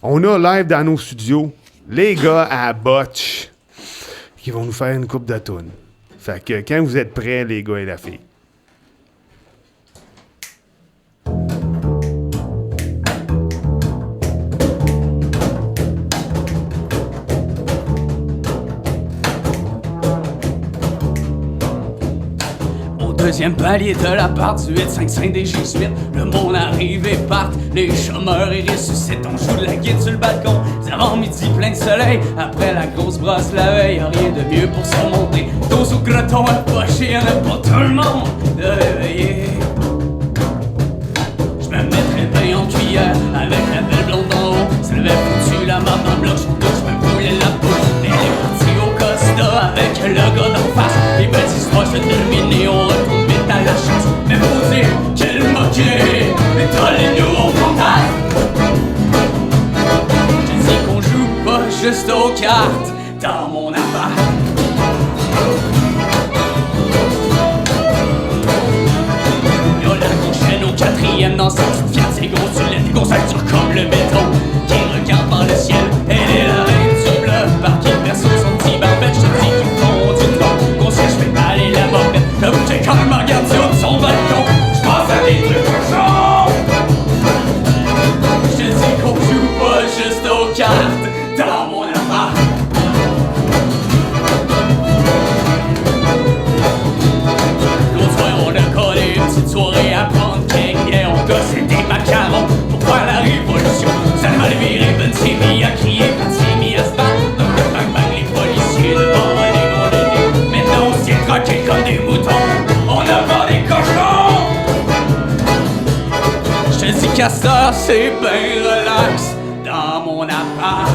On a live dans nos studios les gars à Botch qui vont nous faire une coupe de tunes. Fait que quand vous êtes prêts, les gars et la fille. Deuxième palier de la part du 855 des Jésuites. Le monde arrive et part, les chômeurs et ressuscitent. On joue de la guitare sur le balcon, avant midi plein de soleil. Après la grosse brosse la veille, y'a rien de mieux pour se remonter. Dos au croton à pocher, y'en a pas tout le monde de réveiller. J'me mettrais bien en cuillère avec la belle blonde en haut. Ça l'avait foutu la marde dans le bloc, j'me voulais la peau. Mais elle est partie au Costa avec le gars d'en face. Les belles histoires se terminent, on retourne vite à la chasse. Mais faut dire quelle moquerie, mais t'as les nouveaux fantasmes. Je dis qu'on joue pas juste aux cartes dans mon appart. Y'a la prochaine au quatrième dans sa petite fiat. C'est gros, tu l'aides, gros, ça dure comme le béton. Qui regarde par le ciel, elle est la reine du bluff. Par qui perso son petit barbette, je te dis qu'ils font du temps. Qu'on sait, je fais aller la barbette. Le bouquet quand il me regarde sur de son balcon. J'pense à des trucs cochons. Je te dis qu'on joue pas juste aux cartes dans mon appart. L'autre soir on a collé une petite soirée à prendre cake. Yeah, on gossait des macarons pour faire la révolution. Ça a mal viré, Ben Simi a crié, Ben Simi a se battre. Donc bang bang les policiers devant les gondoliers. Maintenant on s'y est traqués comme des moutons. On a pas des cochons. J'te dis Castor c'est ben relax dans mon appart.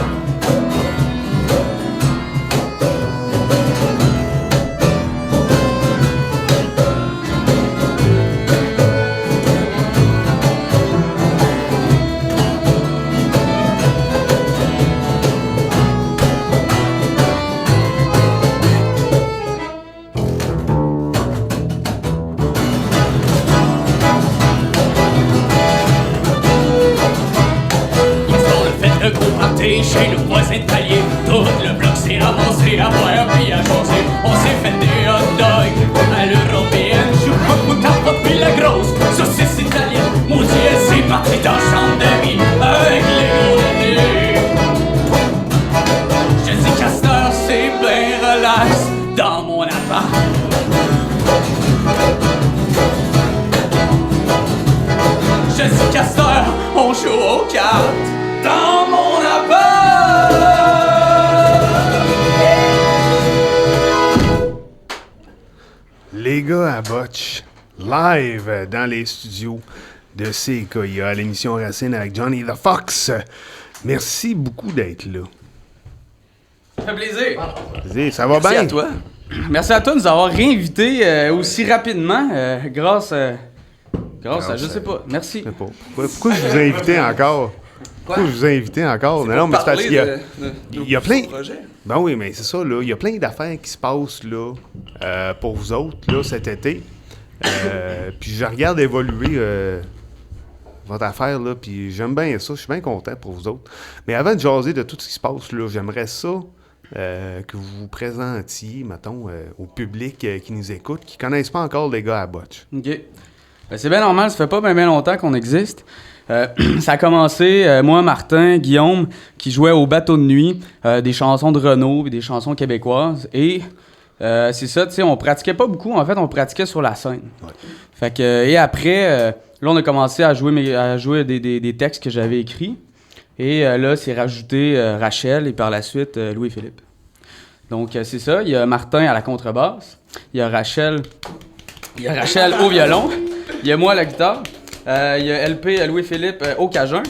Chez le voisin de palier, tout le bloc s'est ramassé à boire puis à jaser. On s'est fait des hot dogs à l'européenne. Joue pas de moutarde puis la grosse saucisse italienne. Maudit, elle s'est partie dans la chambre d'amis avec les gros nénés. Je dis Castor, c'est bien relax dans mon appart. Je dis Castor, on joue aux cartes dans mon appart. Les gars à Botch, live dans les studios de CKIA, l'émission Racine avec Johnny the Fox. Merci beaucoup d'être là. Ça fait plaisir. Vas-y, ça va bien? Merci à toi. Merci à toi de nous avoir réinvités aussi rapidement grâce à... Je sais pas. Merci. Je sais pas. Pourquoi je vous ai invité encore? Pourquoi je vous ai invité encore? Non, mais c'est parce qu'il y a plein... Ben oui, mais c'est ça, là. Il y a plein d'affaires qui se passent, là, pour vous autres, là, cet été. Puis je regarde évoluer votre affaire, là, puis j'aime bien ça. Je suis bien content pour vous autres. Mais avant de jaser de tout ce qui se passe, là, j'aimerais ça que vous vous présentiez, mettons, au public qui nous écoute, qui ne connaissent pas encore les gars à Botch. OK. Ben, c'est bien normal, ça fait pas bien longtemps qu'on existe. Ça a commencé, moi, Martin, Guillaume, qui jouait au bateau de nuit, des chansons de Renaud et des chansons québécoises. Et c'est ça, tu sais, on pratiquait pas beaucoup. En fait, on pratiquait sur la scène. Ouais. Fait que, et après, là, on a commencé à jouer des textes que j'avais écrits. Et là, c'est rajouté Rachel et par la suite Louis-Philippe. Donc, c'est ça. Il y a Martin à la contrebasse. Il y a Rachel au violon. Il y a moi à la guitare. Il y a LP Louis-Philippe au cajun.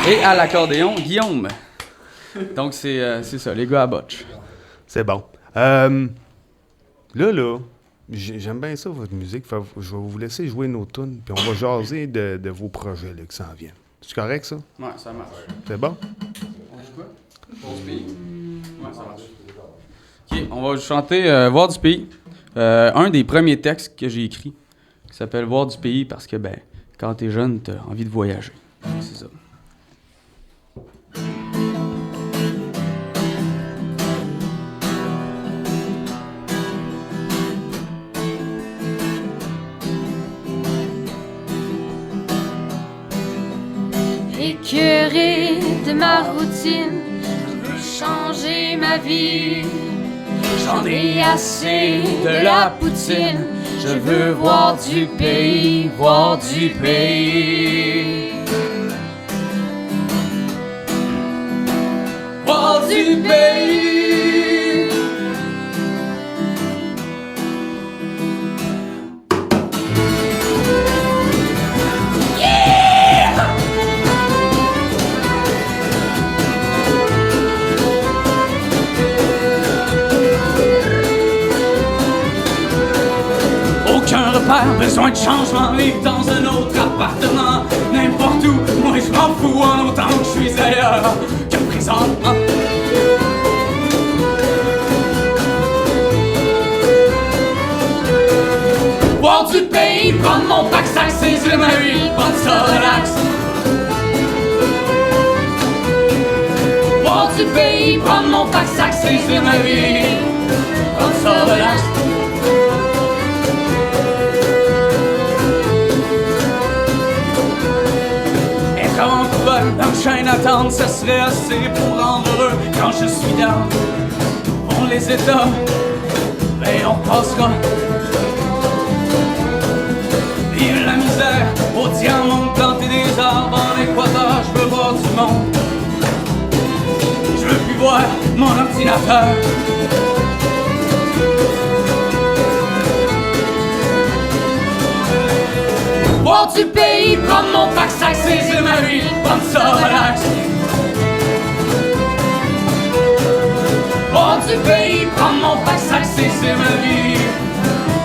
Et à l'accordéon, Guillaume. Donc, c'est ça, les gars à Botch. C'est bon. Là, j'aime bien ça, votre musique. Je vais vous laisser jouer nos tunes, puis on va jaser de vos projets là, qui s'en viennent. C'est correct, ça? Ouais, ça marche. C'est bon? On joue quoi? Voir du pays? Ouais, ça marche. OK, on va chanter Voir du pays. Un des premiers textes que j'ai écrit, qui s'appelle Voir du pays, parce que, ben, quand t'es jeune, t'as envie de voyager. C'est ça. libérer de ma routine. Je veux changer ma vie. J'en ai assez de la poutine. Je veux voir du pays, voir du pays. Voir du pays. Aucun repère, besoin de changement, vivre dans un autre appartement, n'importe où, moi je m'en fous en autant que je suis ailleurs que présentement. Voir du pays, prendre mon pack, sac, saisir ma vie, prendre ça relax. Voir du pays, prendre mon pack, sac, saisir ma vie, prendre ça relax. Dans le chaîne d'attente, ce serait assez pour rendre heureux quand je suis down. On les états, ben on passera. Vive la misère, au diamant, planter des arbres en équateur, je veux voir du monde. Je veux plus voir mon ordinateur. Voir du pays, prendre mon pack, sac, saisir ma vie, prendre ça relax. Voir du pays, prendre mon pack, sac, saisir ma vie,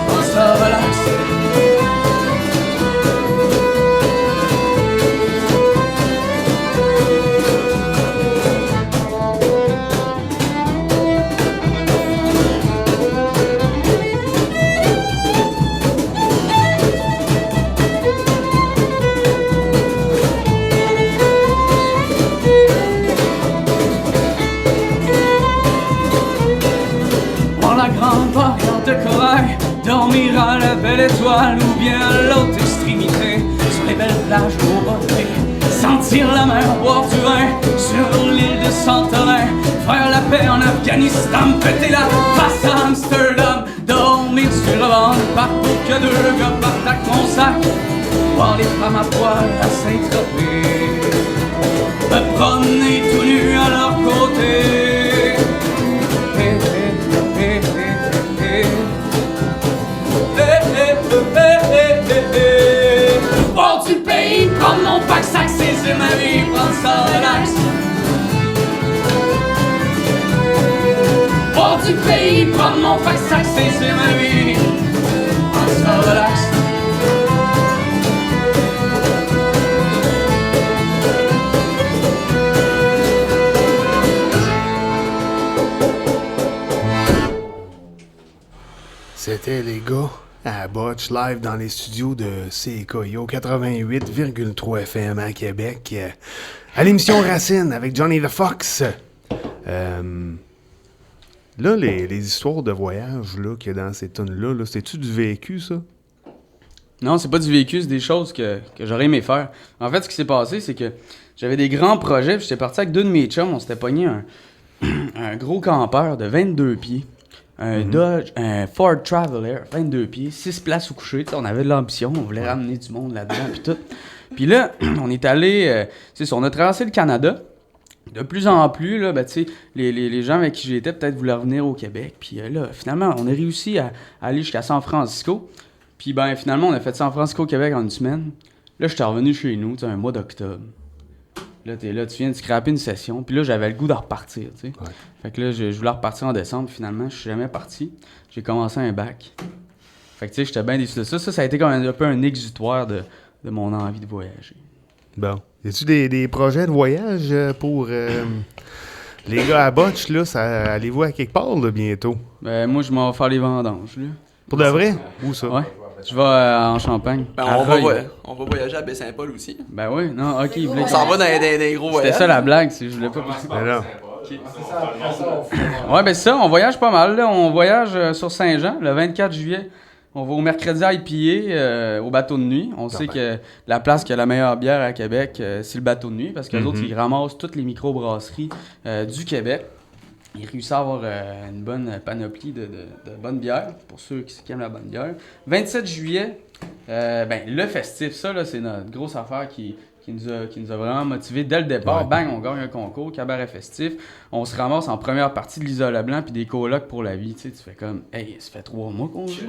prendre ça relax. Dormir à la belle étoile ou bien à l'autre extrémité, sur les belles plages au bord de mer, sentir la mer, boire du vin sur l'île de Santorin, faire la paix en Afghanistan, péter la face à Amsterdam, dormir sur le ventre partout que deux gars partent avec mon sac, voir les femmes à poil à Saint-Tropez, me promener tout nu à leur côté. Voir du pays, prendre mon pack, sac, saisir ma vie, prendre ça relax. Voir du pays, prendre mon pack, sac, saisir ma vie, prendre ça relax. C'était les gars à Botch live dans les studios de CKIO 88,3 FM à Québec. À l'émission Racine avec Johnny the Fox. Là, les histoires de voyage là, qu'il y a dans ces tunes-là, là, c'est-tu du vécu, ça? Non, c'est pas du vécu, c'est des choses que j'aurais aimé faire. En fait, ce qui s'est passé, c'est que j'avais des grands projets, puis j'étais parti avec deux de mes chums, on s'était pogné un gros campeur de 22 pieds. Un Dodge, un Ford Traveler, 22 pieds, 6 places au coucher. On avait de l'ambition, on voulait ramener du monde là-dedans, puis tout. Puis là, on est allé, on a traversé le Canada. De plus en plus, là, ben, les gens avec qui j'étais peut-être voulaient revenir au Québec. Puis là, finalement, on a réussi à aller jusqu'à San Francisco. Puis ben, finalement, on a fait San Francisco, Québec en une semaine. Là, j'étais revenu chez nous, un mois d'octobre. Là, tu viens de scraper une session. Puis là, j'avais le goût de repartir, tu sais. Ouais. Fait que là, je voulais repartir en décembre. Finalement, je suis jamais parti. J'ai commencé un bac. Fait que tu sais, j'étais bien déçu de ça. Ça a été comme un peu un exutoire de mon envie de voyager. Bon. Y a-tu des projets de voyage pour les gars à Botch, là? Allez-vous à quelque part, là, bientôt? Ben, moi, je m'en vais faire les vendanges, là. Pour de vrai? Où ça? Ouais. Je vais en Champagne. Ben, on va voyager à Baie-Saint-Paul aussi. Ben oui, non, ok. On s'en va dans des gros voyages. C'était ça la blague, si je voulais pas. Ben non. Ouais, ben c'est ça, on voyage pas mal, là. On voyage sur Saint-Jean, le 24 juillet. On va au mercredi IPA au bateau de nuit. On sait que la place qui a la meilleure bière à Québec, c'est le bateau de nuit parce que les autres, ils ramassent toutes les microbrasseries du Québec. Ils réussissent à avoir une bonne panoplie de bonnes bières pour ceux qui aiment la bonne bière. 27 juillet, le festif, ça, là, c'est notre grosse affaire qui nous a vraiment motivés dès le départ. Ouais. Bang, on gagne un concours, cabaret festif. On se ramasse en première partie de l'Isola Leblanc puis des colocs pour la vie. Tu sais, tu fais comme, hey, ça fait 3 mois qu'on joue.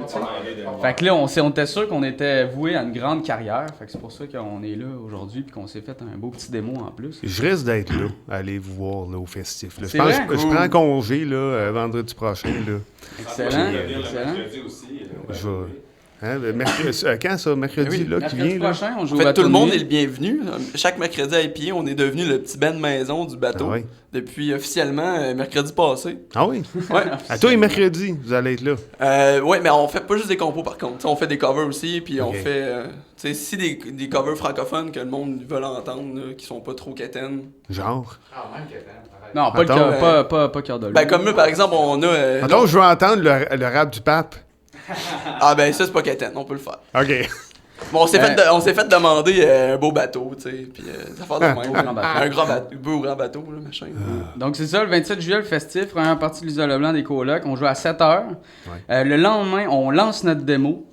Fait que là, on était sûr qu'on était voué à une grande carrière. Fait que c'est pour ça qu'on est là aujourd'hui puis qu'on s'est fait un beau petit démo en plus. Je risque d'être là, aller vous voir là, au festif. Là. Je pense que je prends congé là, vendredi prochain. Là. Excellent. Je vais... Hein, quand ça, mercredi, là, qui vient? Prochain, on joue en fait, tout le monde est le bienvenu. Chaque mercredi à IPA, on est devenu le petit band maison du bateau. Ah oui. Depuis officiellement mercredi passé. Ah oui? Ouais. À toi et mercredi, vous allez être là. Oui, mais on fait pas juste des compos par contre. T'sais, on fait des covers aussi, puis on fait si des covers francophones que le monde veut entendre, là, qui sont pas trop quétaines. Genre? Ah, même quétaine. Non, pas cœur de l'eau. Ben comme là, par exemple, on a... Attends, je veux entendre le rap du pape. Ah ben ça c'est pas quétaine, on peut le faire. OK. Bon, on s'est fait demander un beau bateau, tu sais, puis des affaires de même. Un grand bateau, là, machin. Donc c'est ça, le 27 juillet, le festif, première partie de l'Isola Leblanc des colocs, on joue à 7h. Ouais. Le lendemain, on lance notre démo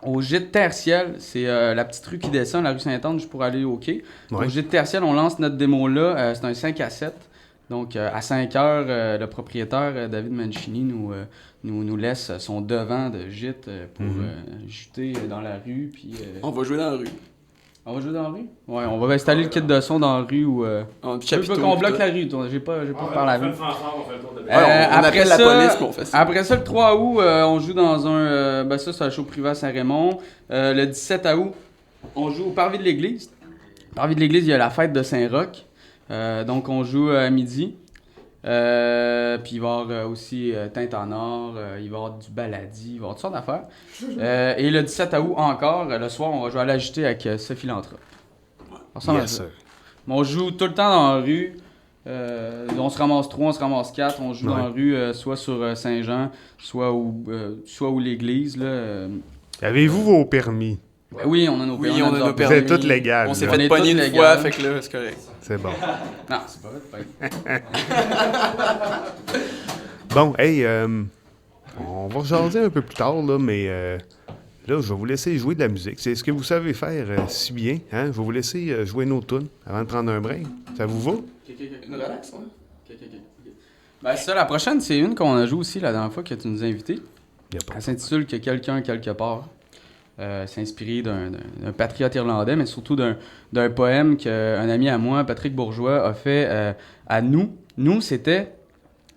au Gîte Terre-Ciel, c'est la petite rue qui descend, la rue Sainte-Anne, juste pour aller au quai. Ouais. Au Gîte Terre-Ciel, on lance notre démo là, c'est un 5 à 7. Donc, à 5 heures, le propriétaire, David Mancini, nous laisse son devant de gîte pour juter dans la rue. Puis, on va jouer dans la rue. On va jouer dans la rue? Ouais, on va installer le kit de son dans la rue où... je veux qu'on bloque la rue, j'ai pas par la rue. On appelle la police qu'on fait ça. Après ça, le 3 août, on joue dans un... ça, c'est un show privé à Saint-Raymond. Le 17 août, on joue au Parvis de l'Église. Au Parvis de l'Église, il y a la fête de Saint-Roch. Donc, on joue à midi. Puis, il va y avoir aussi Teinte en or, il va y avoir du baladi, il va y avoir toutes sortes d'affaires. Et le 17 août, encore, le soir, on va jouer à l'agité avec Sophie Lantra. On joue tout le temps dans la rue. On se ramasse 3, on se ramasse 4. On joue dans la rue, soit sur Saint-Jean, soit où l'église. Là. Avez-vous vos permis? Ben oui, on a nos permis. Vous êtes toutes légales. On s'est fait pogner une fois, fait que là, c'est correct. C'est bon. Non, c'est pas vrai. Bon, hey, on va jaser un peu plus tard, là, mais là, je vais vous laisser jouer de la musique. C'est ce que vous savez faire si bien. Hein? Je vais vous laisser jouer une autre tune avant de prendre un break. Ça vous va? Une relax, ouais. Ben ça, la prochaine, c'est une qu'on a jouée aussi la dernière fois que tu nous as invités. Elle s'intitule « Que quelqu'un quelque part ». C'est inspiré d'un patriote irlandais, mais surtout d'un poème qu'un ami à moi, Patrick Bourgeois, a fait à nous. Nous, c'était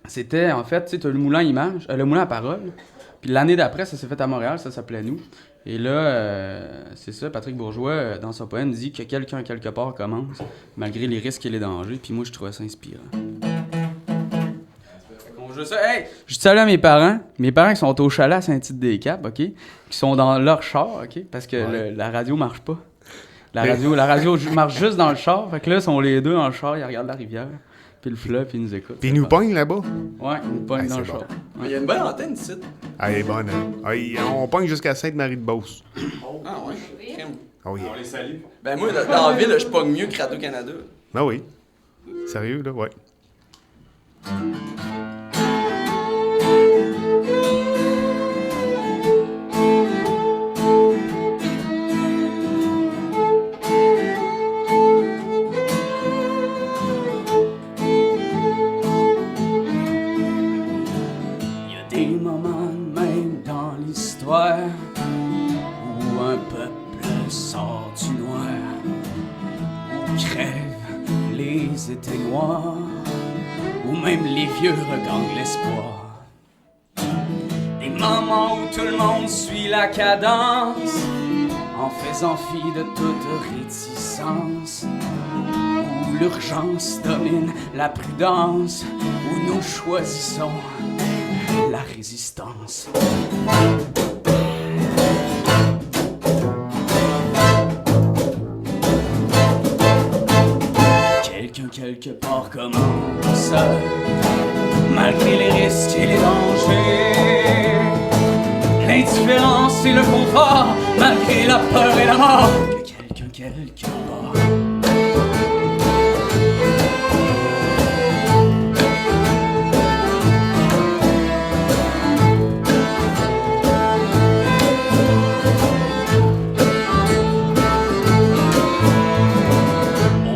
en fait, tu sais, le moulin image, le moulin à parole. Puis l'année d'après, ça s'est fait à Montréal, ça s'appelait Nous. Et là, c'est ça, Patrick Bourgeois, dans son poème, dit que quelqu'un quelque part commence, malgré les risques et les dangers. Puis moi, je trouvais ça inspirant. Hey, je salue à mes parents qui sont au chalet à Saint-Tite-des-Caps, OK? Qui sont dans leur char, OK? Parce que la radio marche pas. La radio marche juste dans le char. Fait que là, ils sont les deux dans le char, ils regardent la rivière, puis le fleuve, puis ils nous écoutent. Puis ils nous pognent là-bas? Ouais, ils nous pognent dans le char. Ouais. Il y a une bonne antenne ici. Ah, elle est bonne, hein? On pogne jusqu'à Sainte-Marie-de-Beauce. Ah ouais? Oh, yeah. On les salue. Ben moi, dans la ville, je pogne mieux que Radio-Canada. Ah oui. Sérieux, là? Ouais. Où un peuple sort du noir, où crèvent les étés noirs, où même les vieux regagnent l'espoir. Des moments où tout le monde suit la cadence, en faisant fi de toute réticence, où l'urgence domine la prudence, où nous choisissons la résistance. Quelqu'un quelque part commence, malgré les risques et les dangers. l'indifférence et le confort, malgré la peur et la mort, que quelqu'un quelque part.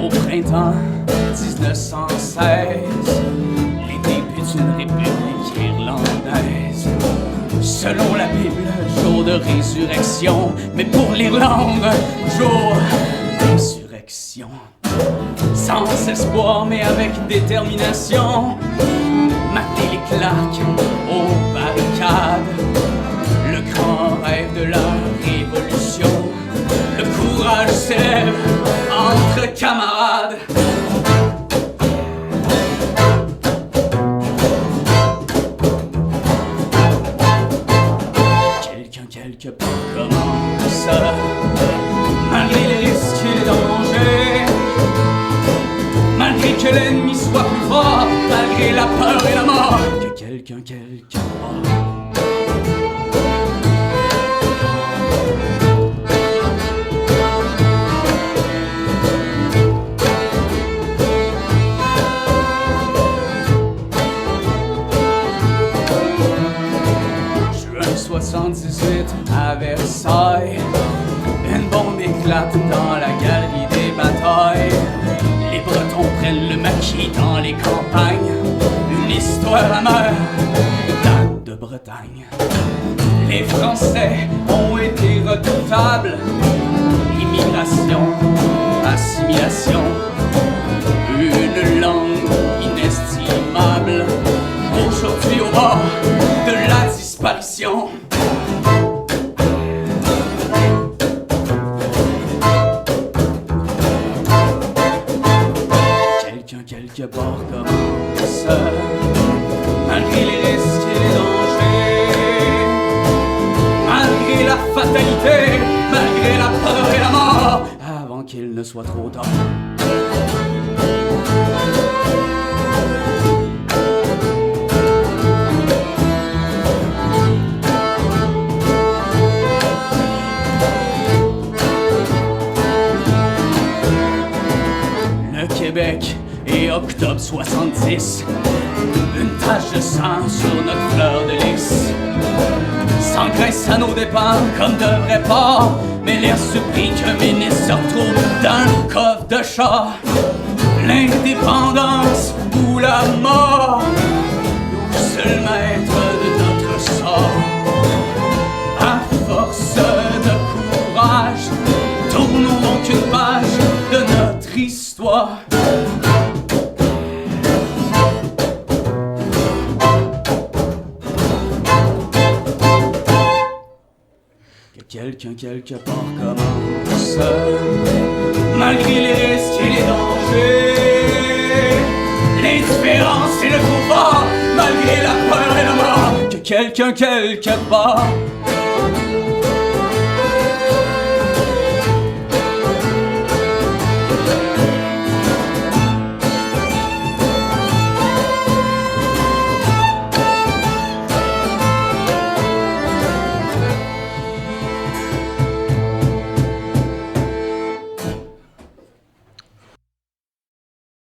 Au printemps 1916, les débuts d'une république irlandaise. Selon la Bible, jour de résurrection, mais pour l'Irlande, jour d'insurrection. Sans espoir, mais avec détermination, mater les claques aux barricades. Le grand rêve de la révolution, le courage s'élève entre camarades. Quelque part commence, malgré les risques et les dangers, malgré que l'ennemi soit plus fort, malgré la peur et la mort, que quelqu'un quelque part. Juin 78 à Versailles, une bombe éclate dans la galerie des batailles. Les Bretons prennent le maquis dans les campagnes. Une histoire amère date de Bretagne. Les Français ont été redoutables. Immigration, assimilation, une langue inestimable. Aujourd'hui au bord de la disparition. Quelqu'un quelque part commence, malgré les risques et les dangers, malgré la fatalité, malgré la peur et la mort, avant qu'il ne soit trop tard. Québec et octobre 70, une tache de sang sur notre fleur de lys. Sans graisse à nos dépens comme de vrais porcs, mais l'air surpris qu'un ministre se retrouve dans le coffre de char. L'indépendance ou la mort, nous seuls maîtres de notre sort. À force de courage, tournons donc une page de notre histoire. Que quelqu'un quelque part commence, malgré les risques et les dangers, l'indifférence et le confort, malgré la peur et la mort. Que quelqu'un quelque part